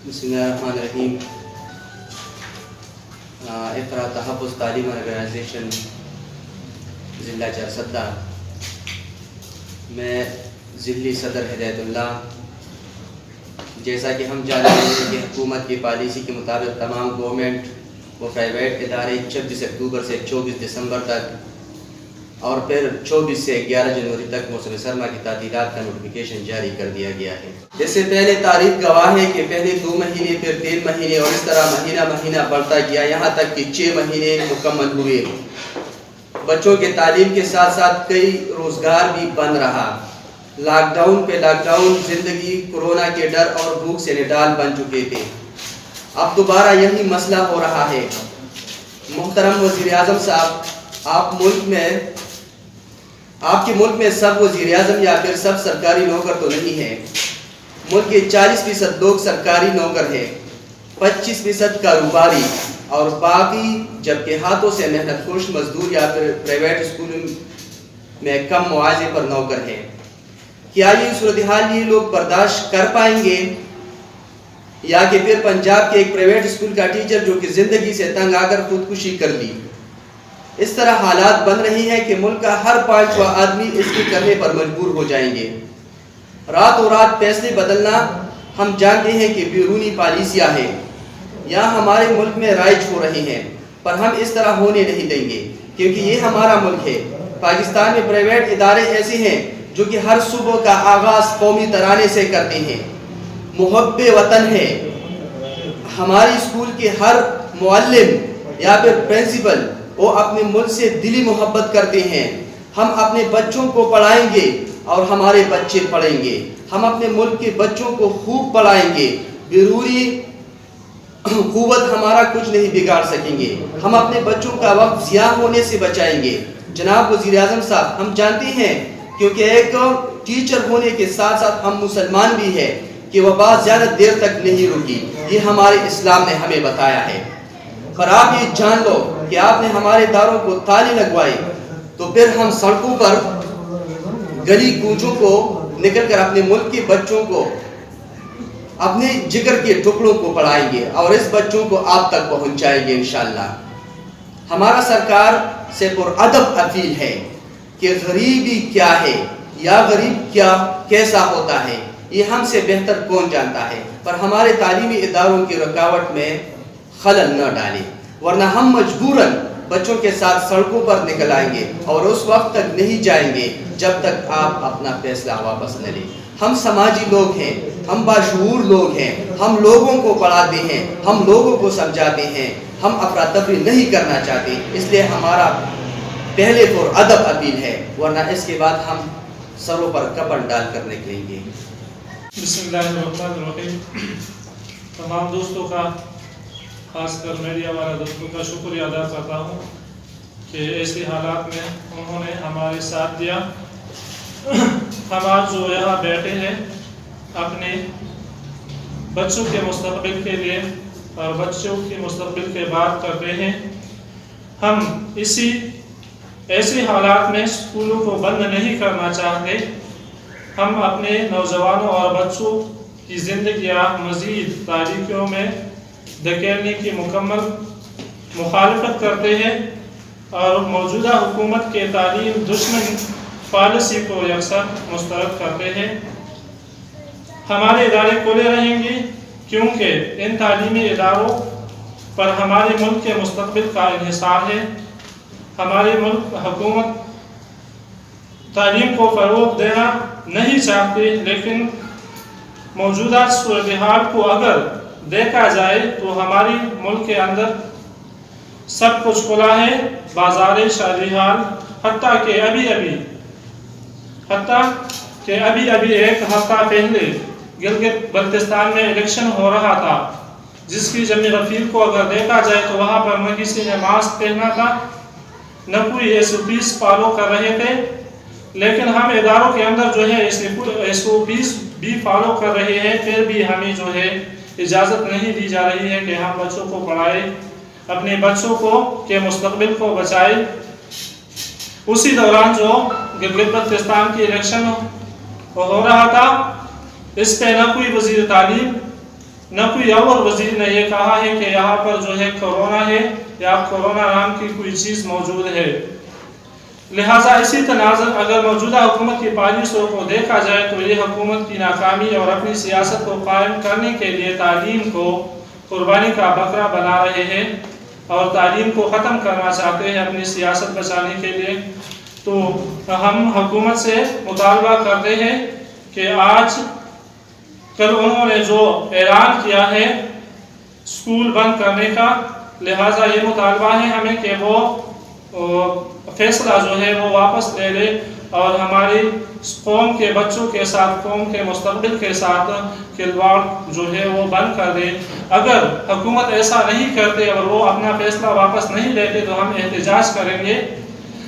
بسم اللہ الرحمن الرحیم. اقرا تحفظ تعلیم آرگنائزیشن ضلع چارسدہ میں ضلعی صدر ہدایت اللہ. جیسا کہ ہم جانتے ہیں کہ حکومت کی پالیسی کے مطابق تمام گورنمنٹ و پرائیویٹ ادارے 26 اکتوبر سے 24 دسمبر تک اور پھر 24 سے 11 جنوری تک موسم سرما کی تعطیلات کا نوٹیفیکیشن جاری کر دیا گیا ہے. اس سے پہلے تاریخ گواہ ہے کہ پہلے 2 مہینے پھر 3 مہینے اور اس طرح مہینہ مہینہ بڑھتا گیا یہاں تک کہ 6 مہینے مکمل ہوئے. بچوں کے تعلیم کے ساتھ ساتھ کئی روزگار بھی بند رہا. لاک ڈاؤن پہ لاک ڈاؤن، زندگی کورونا کے ڈر اور بھوک سے نڈال بن چکے تھے. اب دوبارہ یہی مسئلہ ہو رہا ہے. محترم وزیر اعظم صاحب، آپ کے ملک میں سب وزیر اعظم یا پھر سب سرکاری نوکر تو نہیں ہے. ملک کے 40% لوگ سرکاری نوکر ہیں، 25% کاروباری اور باقی جبکہ ہاتھوں سے محنت کش مزدور یا پھر پرائیویٹ اسکول میں کم معاوضے پر نوکر ہیں. کیا یہ صورتحال یہ لوگ برداشت کر پائیں گے؟ یا کہ پھر پنجاب کے ایک پرائیویٹ اسکول کا ٹیچر جو کہ زندگی سے تنگ آ کر خودکشی کر لی. اس طرح حالات بن رہی ہیں کہ ملک کا ہر 5واں آدمی اس کی کرنے پر مجبور ہو جائیں گے. راتوں رات فیصلے بدلنا ہم جانتے ہیں کہ بیرونی پالیسیاں ہیں یہاں ہمارے ملک میں رائج ہو رہی ہیں، پر ہم اس طرح ہونے نہیں دیں گے کیونکہ یہ ہمارا ملک ہے. پاکستان میں پرائیویٹ ادارے ایسے ہیں جو کہ ہر صبح کا آغاز قومی ترانے سے کرتے ہیں. محب وطن ہے. ہماری اسکول کے ہر معلم یا پھر پرنسپل وہ اپنے ملک سے دلی محبت کرتے ہیں. ہم اپنے بچوں کو پڑھائیں گے اور ہمارے بچے پڑھیں گے. ہم اپنے ملک کے بچوں کو خوب پڑھائیں گے. بیرونی قوت ہمارا کچھ نہیں بگاڑ سکیں گے. ہم اپنے بچوں کا وقت ضیاع ہونے سے بچائیں گے. جناب وزیر اعظم صاحب، ہم جانتے ہیں کیونکہ ایک ٹیچر ہونے کے ساتھ ساتھ ہم مسلمان بھی ہیں کہ وبا زیادہ دیر تک نہیں رکی. یہ ہمارے اسلام نے ہمیں بتایا ہے. پر آپ یہ جان لو کہ آپ نے ہمارے اداروں کو تالے لگوائے تو پھر ہم سڑکوں پر گلی کوچوں کو نکل کر اپنے ملک کے بچوں کو اپنے جگر کے ٹکڑوں کو پڑھائیں گے اور اس بچوں کو آپ تک پہنچائیں گے انشاءاللہ. ہمارا سرکار سے پرادب اپیل ہے کہ غریبی کیا ہے یا غریب کیسا ہوتا ہے یہ ہم سے بہتر کون جانتا ہے، پر ہمارے تعلیمی اداروں کی رکاوٹ میں خلل نہ ڈالیں ورنہ ہم مجبوراً بچوں کے ساتھ سڑکوں پر نکل آئیں گے اور اس وقت تک نہیں جائیں گے جب تک آپ اپنا فیصلہ واپس نہ لیں. ہم سماجی لوگ ہیں، ہم باشعور لوگ ہیں، ہم لوگوں کو پڑھاتے ہیں، ہم لوگوں کو سمجھاتے ہیں، ہم افراتفری نہیں کرنا چاہتے. اس لیے ہمارا پہلے پرادب اپیل ہے ورنہ اس کے بعد ہم سروں پر کپڑ ڈال کر نکلیں گے. بسم اللہ الرحمن الرحیم. تمام دوستوں کا، خاص کر میڈیا والے دوستوں کا شکریہ ادا کرتا ہوں کہ ایسے حالات میں انہوں نے ہمارے ساتھ دیا. ہم آج جو یہاں بیٹھے ہیں اپنے بچوں کے مستقبل کے لیے اور بچوں کے مستقبل کے بات کر رہے ہیں. ہم ایسے حالات میں اسکولوں کو بند نہیں کرنا چاہتے. ہم اپنے نوجوانوں اور بچوں کی زندگیاں مزید تاریکیوں میں دھکیلنے کی مکمل مخالفت کرتے ہیں اور موجودہ حکومت کے تعلیم دشمن پالیسی کو یکسر مسترد کرتے ہیں. ہمارے ادارے کھلے رہیں گے کیونکہ ان تعلیمی اداروں پر ہمارے ملک کے مستقبل کا انحصار ہے. ہمارے ملک حکومت تعلیم کو فروغ دینا نہیں چاہتے، لیکن موجودہ صورتحال کو اگر دیکھا جائے تو ہماری ملک کے اندر سب کچھ کھلا ہے. بازار شادی حال، حتیٰ کہ ابھی ایک ہفتہ پہلے گلگت بلتستان میں الیکشن ہو رہا تھا جس کی جمع رفیق کو اگر دیکھا جائے تو وہاں پر نہ کسی نے ماسک پہنا تھا، نہ کوئی SOPs فالو کر رہے تھے. لیکن ہم اداروں کے اندر جو ہے SOPs بھی فالو کر رہے ہیں، پھر بھی ہمیں جو ہے اجازت نہیں دی جا رہی ہے کہ ہم بچوں کو پڑھائیں، اپنے بچوں کو کے مستقبل کو بچائیں. اسی دوران جو گلگت بلتستان کی الیکشن ہو رہا تھا اس پہ نہ کوئی وزیر تعلیم نہ کوئی اور وزیر نے یہ کہا ہے کہ یہاں پر جو ہے کورونا ہے یا کورونا نام کی کوئی چیز موجود ہے. لہٰذا اسی تناظر اگر موجودہ حکومت کی پالیسیوں کو دیکھا جائے تو یہ حکومت کی ناکامی اور اپنی سیاست کو قائم کرنے کے لیے تعلیم کو قربانی کا بکرا بنا رہے ہیں اور تعلیم کو ختم کرنا چاہتے ہیں اپنی سیاست بچانے کے لیے. تو ہم حکومت سے مطالبہ کرتے ہیں کہ آج کل انہوں نے جو اعلان کیا ہے اسکول بند کرنے کا، لہٰذا یہ مطالبہ ہے ہمیں کہ وہ فیصلہ جو ہے وہ واپس لے لے اور ہماری قوم کے بچوں کے ساتھ، قوم کے مستقبل کے ساتھ کھلواڑ جو ہے وہ بند کر دے. اگر حکومت ایسا نہیں کرتے اور وہ اپنا فیصلہ واپس نہیں لیتے تو ہم احتجاج کریں گے،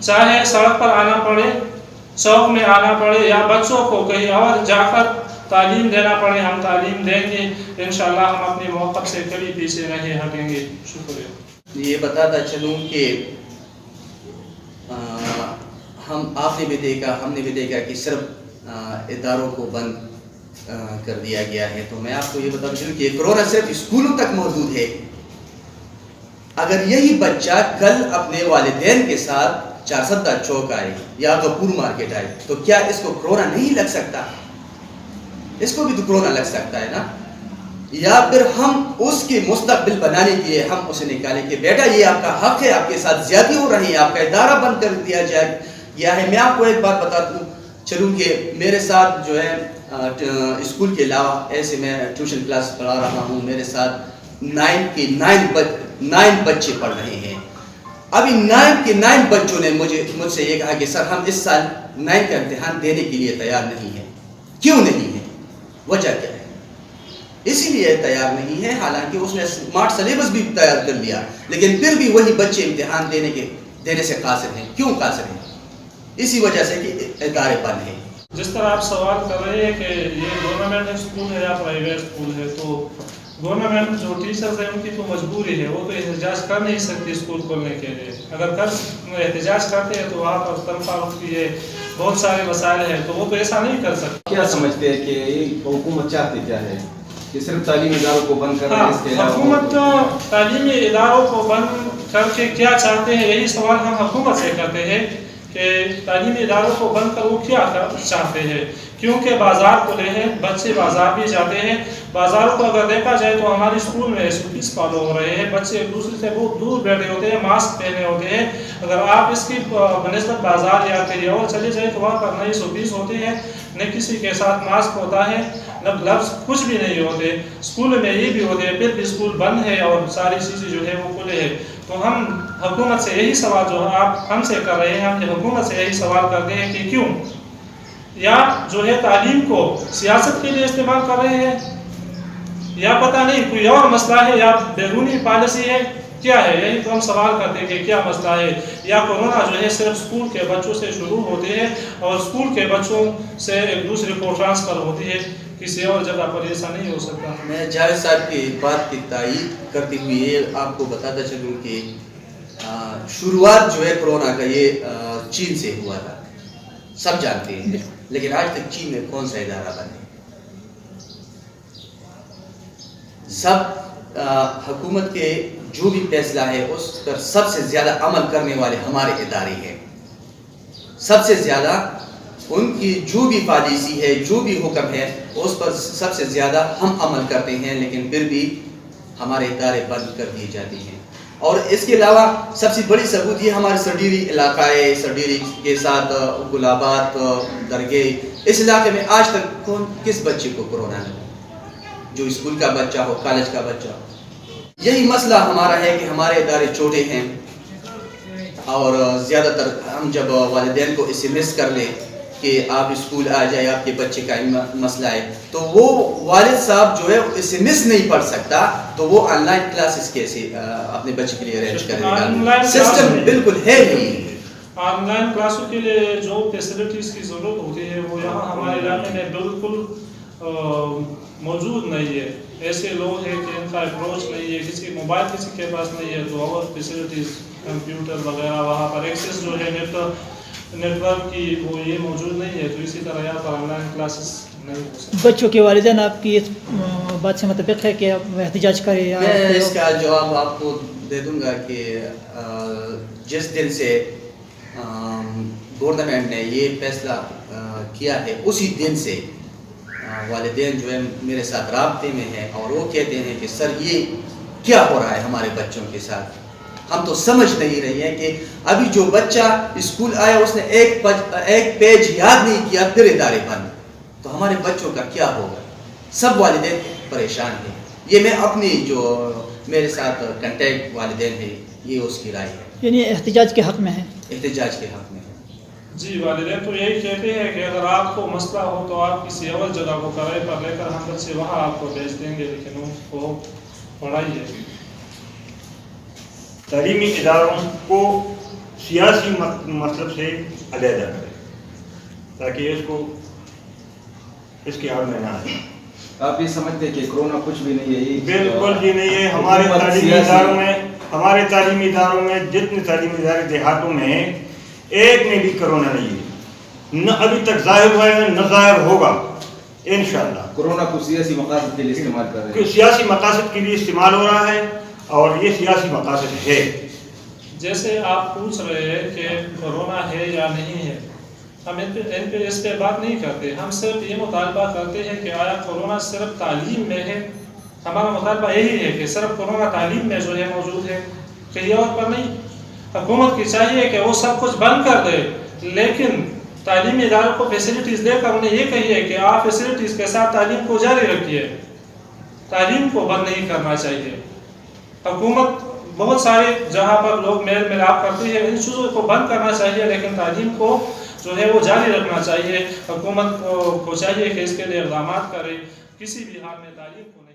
چاہے سڑک پر آنا پڑے، چوک میں آنا پڑے یا بچوں کو کہیں اور جا کر تعلیم دینا پڑے، ہم تعلیم دیں گے. انشاءاللہ ہم اپنے موقف سے کبھی پیچھے نہیں ہٹیں گے. شکریہ. یہ بتاتا چلوں کہ آپ نے بھی دیکھا، ہم نے بھی دیکھا کہ صرف اداروں کو بند کر دیا گیا ہے. تو میں آپ کو یہ بتاتا چلوں کہ کورونا صرف اسکولوں تک محدود ہے. اگر یہی بچہ کل اپنے والدین کے ساتھ چارسدہ چوک آئے یا غفور مارکیٹ آئے تو کیا اس کو کورونا نہیں لگ سکتا؟ اس کو بھی تو کورونا لگ سکتا ہے نا. یا پھر ہم اس کے مستقبل بنانے کے لیے ہم اسے نکالیں کہ بیٹا یہ آپ کا حق ہے، آپ کے ساتھ زیادتی ہو رہی ہے، آپ کا ادارہ بند کر دیا جائے یا ہے. میں آپ کو ایک بات بتاتا چلوں کہ میرے ساتھ جو ہے اسکول کے علاوہ ایسے میں ٹیوشن کلاس پڑھا رہا ہوں، میرے ساتھ 9 بچے پڑھ رہے ہیں. ابھی 9 بچوں نے مجھ سے یہ کہا کہ سر ہم اس سال 9 کا امتحان دینے کے لیے تیار نہیں ہیں. کیوں نہیں ہے؟ وجہ کیا ہے؟ اسی لیے تیار نہیں ہے، حالانکہ اس نے اسمارٹ سلیبس بھی تیار کر لیا، لیکن پھر بھی وہی بچے امتحان دینے سے قاصر ہیں. کیوں قاصر ہیں؟ اسی وجہ سے کہ ادارے بند ہیں. جس طرح آپ سوال کر رہے ہیں کہ یہ گورنمنٹ اسکول ہے یا پرائیویٹ اسکول ہے، تو گورنمنٹ جو ٹیچرز ہیں ان کی تو مجبوری ہے، وہ تو احتجاج کر نہیں سکتی اسکول کھولنے کے لیے. اگر احتجاج کرتے ہیں تو وہاں پر تنخواہ کی ہے، بہت سارے مسائل ہیں، تو وہ تو ایسا نہیں کر سکتے. کیا سمجھتے ہیں کہ یہ حکومت چاہتی کیا ہے؟ کہ صرف تعلیمی اداروں کو بند کرنا ہے؟ اس کے علاوہ حکومت تعلیمی اداروں کو بند کر کے کیا چاہتے ہیں، یہی سوال ہم حکومت سے کرتے ہیں کہ تعلیمی اداروں کو بند کر وہ کیا چاہتے ہیں. کیونکہ بازار کھلے ہیں، بچے بازار بھی جاتے ہیں. بازاروں کو اگر دیکھا جائے تو ہمارے اسکول میں SOPs فالو ہو رہے ہیں، بچے ایک دوسرے سے بہت دور بیٹھے ہوتے ہیں، ماسک پہنے ہوتے ہیں. اگر آپ اس کی بنسبت بازار یا کہیں اور چلے جائیں تو وہاں پر نئے SOPs ہوتے ہیں، نہ کسی کے ساتھ ماسک ہوتا ہے، نہ گلوز، کچھ بھی نہیں ہوتے. اسکول میں یہ بھی ہوتے ہیں، پھر بھی اسکول بند ہے اور ساری چیزیں جو ہے وہ کھلے ہیں. تو ہم حکومت سے یہی سوال جو آپ ہم سے کر رہے ہیں، ہم حکومت سے یہی سوال کرتے ہیں کہ کیوں یا جو ہے تعلیم کو سیاست کے لیے استعمال کر رہے ہیں، یا پتہ نہیں کوئی اور مسئلہ ہے، یا بیرونی پالیسی ہے، کیا ہے؟ یہی تو ہم سوال کرتے ہیں کہ کیا مسئلہ ہے. یا کورونا جو ہے صرف اسکول کے بچوں سے شروع ہوتے ہیں اور اسکول کے بچوں سے ایک دوسرے کو ٹرانسفر ہوتی ہے، کسی اور جگہ پر ایسا نہیں ہو سکتا. میں جاوید صاحب کی بات کی تائید کرتے ہوئے آپ کو بتاتا چلوں کہ شروعات جو ہے کورونا کا یہ چین سے ہوا تھا، سب جانتے ہیں. لیکن آج تک چین میں کون سا ادارہ بند ہے؟ سب حکومت کے جو بھی فیصلہ ہے اس پر سب سے زیادہ عمل کرنے والے ہمارے ادارے ہیں. سب سے زیادہ ان کی جو بھی پالیسی ہے، جو بھی حکم ہے، اس پر سب سے زیادہ ہم عمل کرتے ہیں، لیکن پھر بھی ہمارے ادارے بند کر دیے جاتے ہیں. اور اس کے علاوہ سب سے بڑی ثبوت یہ ہمارے سرڈیری علاقہ ہے. سرڈیری کے ساتھ گلابات، درگاہ، اس علاقے میں آج تک کس بچے کو کورونا لگا؟ جو اسکول کا بچہ ہو، کالج کا بچہ ہو. یہی مسئلہ ہمارا ہے کہ ہمارے ادارے چھوٹے ہیں اور زیادہ تر ہم جب والدین کو SMS کر لیں کہ آپ اسکول آ جائے، آپ کے بچے کا مسئلہ ہے، تو وہ والد صاحب جو ہے SMS نہیں پڑھ سکتا، تو وہ آن لائن کلاسز کیسے اپنے بچے کے لیے ارینج کرے گا؟ سسٹم بالکل ہے نہیں. آن لائن کلاسوں کے لیے جو فیسلٹیز کی ضرورت ہوتی ہے وہ یہاں ہمارے علاقے میں بالکل موجود نہیں ہے. ایسے لوگ ہیں کہ ان کا اپروچ نہیں ہے، کسی موبائل کسی کے پاس نہیں ہے، تو اور فیسلٹیز کمپیوٹر وغیرہ وہاں پر ایکسیس جو ہے نیٹ ورک کی وہ یہ موجود نہیں ہے. تو اسی طرح یہاں پر آن لائن کلاسز نہیں ہو سکتی. بچوں کے والدین آپ کی اس بات سے متفق ہے کہ اب احتجاج کرے یا میں اس کا جواب آپ کو دے دوں گا کہ جس دن سے گورنمنٹ نے یہ فیصلہ کیا ہے اسی دن سے والدین جو ہے میرے ساتھ رابطے میں ہیں اور وہ کہتے ہیں کہ سر یہ کیا ہو رہا ہے ہمارے بچوں کے ساتھ، ہم تو سمجھ نہیں رہی ہیں کہ ابھی جو بچہ اسکول آیا اس نے ایک پیج یاد نہیں کیا پھر ادارے بند، تو ہمارے بچوں کا کیا ہوگا؟ سب والدین پریشان ہیں. یہ میں اپنی جو میرے ساتھ کنٹیکٹ والدین ہیں یہ اس کی رائے ہے. یعنی احتجاج کے حق میں ہے. احتجاج کے حق میں ہے. جی والدین تو یہی کہتے ہیں کہ اگر آپ کو مسئلہ ہو تو آپ کسی اور جگہ کو کرائے پر لے کر ہم بچے وہاں آپ کو بھیج دیں گے، لیکن ان کو پڑھائیے. تعلیمی اداروں کو سیاسی مطلب سے علیحدہ کرے تاکہ اس کی آڑ میں نہ آئے. آپ یہ سمجھتے ہیں کہ کرونا کچھ بھی نہیں ہے؟ بالکل بھی نہیں ہے. ہمارے تعلیمی اداروں میں جتنے تعلیمی ادارے دیہاتوں میں ایک میں بھی کرونا نہیں ہے، نہ ابھی تک ظاہر ہوا ہے نہ ظاہر ہوگا انشاءاللہ. کرونا کو سیاسی مقاصد کے لیے استعمال کر رہے ہیں. سیاسی مقاصد کے لیے استعمال ہو رہا ہے اور یہ سیاسی مقاصد ہے. جیسے آپ پوچھ رہے ہیں کہ کرونا ہے یا نہیں ہے، ہم ان پہ اس پہ بات نہیں کرتے. ہم صرف یہ مطالبہ کرتے ہیں کہ آیا کرونا صرف تعلیم میں ہے؟ ہمارا مطالبہ یہی ہے کہ صرف کرونا تعلیم میں جو ہے موجود ہے، کہیں اور پر نہیں. حکومت کی چاہیے کہ وہ سب کچھ بند کر دے، لیکن تعلیمی اداروں کو فیسلٹیز دے کر انہیں یہ کہیے کہ آپ فیسلٹیز کے ساتھ تعلیم کو جاری رکھیے، تعلیم کو بند نہیں کرنا چاہیے. حکومت بہت سارے جہاں پر لوگ میل ملاپ کرتے ہیں، ان چیزوں کو بند کرنا چاہیے، لیکن تعلیم کو جو ہے وہ جاری رکھنا چاہیے. حکومت کو چاہیے کہ اس کے لیے اقدامات کرے، کسی بھی حال میں تعلیم کو نہیں